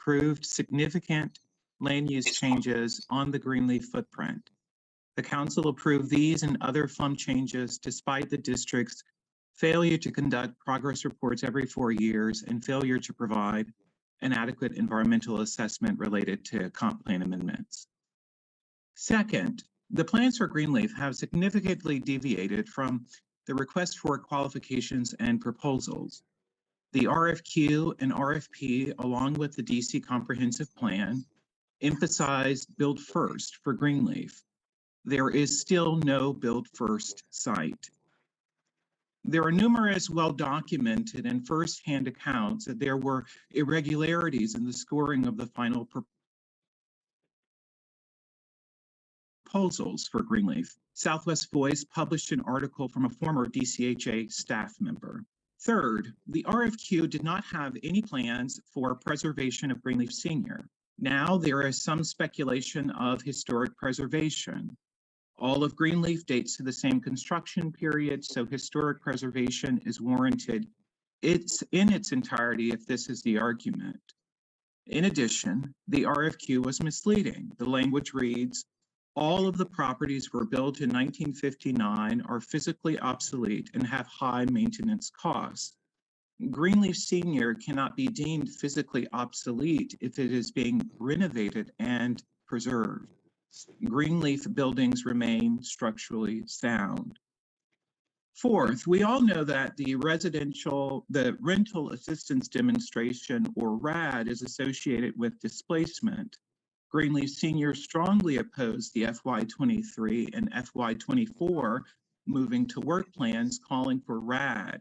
approved significant land use changes on the Greenleaf footprint. The council approved these and other FUM changes despite the district's failure to conduct progress reports every 4 years and failure to provide an adequate environmental assessment related to comp plan amendments. Second, the plans for Greenleaf have significantly deviated from the request for qualifications and proposals. The RFQ and RFP, along with the DC Comprehensive Plan, emphasized build first for Greenleaf. There is still no build first site. There are numerous well-documented and first-hand accounts that there were irregularities in the scoring of the final proposals for Greenleaf. Southwest Voice published an article from a former DCHA staff member. Third, the RFQ did not have any plans for preservation of Greenleaf Senior. Now there is some speculation of historic preservation. All of Greenleaf dates to the same construction period, so historic preservation is warranted. It's in its entirety if this is the argument. In addition, the RFQ was misleading. The language reads, all of the properties were built in 1959, are physically obsolete, and have high maintenance costs. Greenleaf Senior cannot be deemed physically obsolete if it is being renovated and preserved. Greenleaf buildings remain structurally sound. Fourth, we all know that the rental assistance demonstration, or RAD, is associated with displacement. Greenleaf Senior strongly opposed the FY23 and FY24 moving to work plans calling for RAD.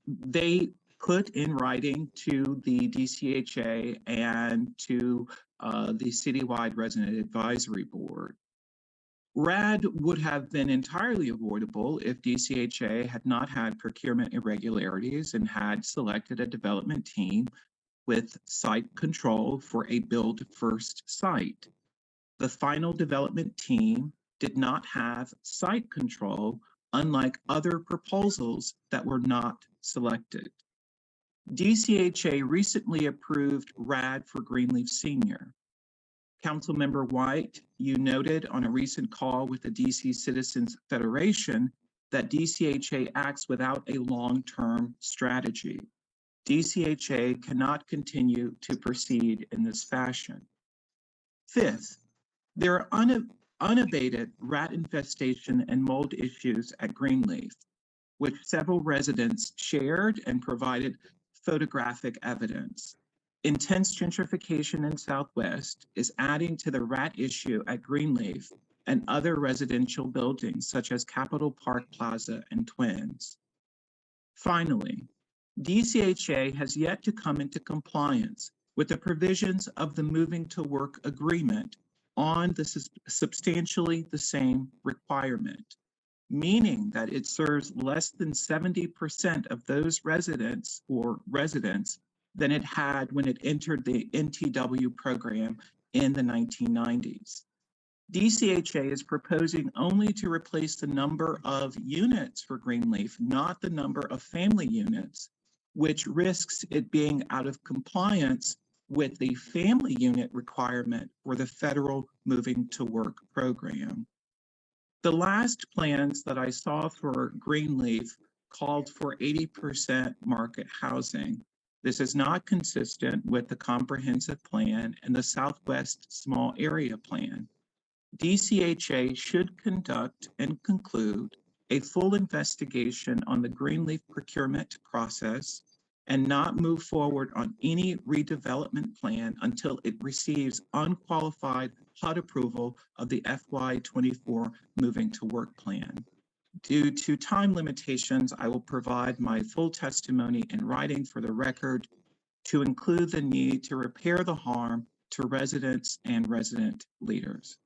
They put in writing to the DCHA and to the Citywide Resident Advisory Board. RAD would have been entirely avoidable if DCHA had not had procurement irregularities and had selected a development team with site control for a build-first site. The final development team did not have site control, unlike other proposals that were not selected. DCHA recently approved RAD for Greenleaf Senior. Councilmember White, you noted on a recent call with the DC Citizens Federation that DCHA acts without a long-term strategy. DCHA cannot continue to proceed in this fashion. Fifth, there are unabated rat infestation and mold issues at Greenleaf, which several residents shared and provided photographic evidence. Intense gentrification in Southwest is adding to the rat issue at Greenleaf and other residential buildings such as Capitol Park Plaza and Twins. Finally, DCHA has yet to come into compliance with the provisions of the Moving to Work Agreement on the substantially the same requirement, meaning that it serves less than 70% of those residents than it had when it entered the NTW program in the 1990s. DCHA is proposing only to replace the number of units for Greenleaf, not the number of family units, which risks it being out of compliance with the family unit requirement for the federal Moving to Work program. The last plans that I saw for Greenleaf called for 80% market housing. This is not consistent with the comprehensive plan and the Southwest Small Area Plan. DCHA should conduct and conclude a full investigation on the Greenleaf procurement process and not move forward on any redevelopment plan until it receives unqualified HUD approval of the FY24 Moving to Work plan. Due to time limitations, I will provide my full testimony in writing for the record to include the need to repair the harm to residents and resident leaders.